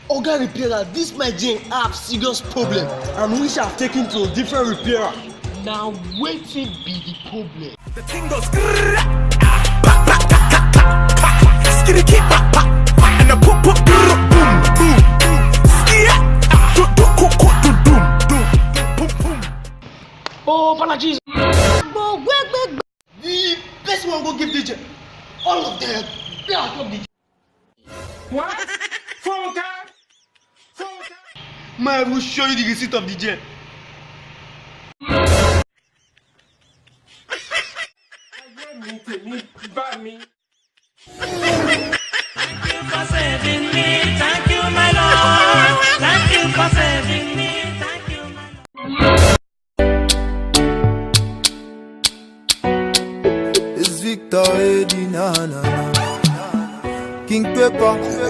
Oga repairer, this my gen have serious problem and we shall have taken to a different repairer. Now wetin be the problem? The thing goes skitty and the boom boom boom. Oh, Panachi! The best one go give DJ. All of them. They are top DJ. What? Phone time? Phone time? Man, I will show you the receipt of DJ. Me. Thank you for saving me. Thank you, my Lord. Thank you for saving me. Thank you, my It's Victor Eddie, King Pepper.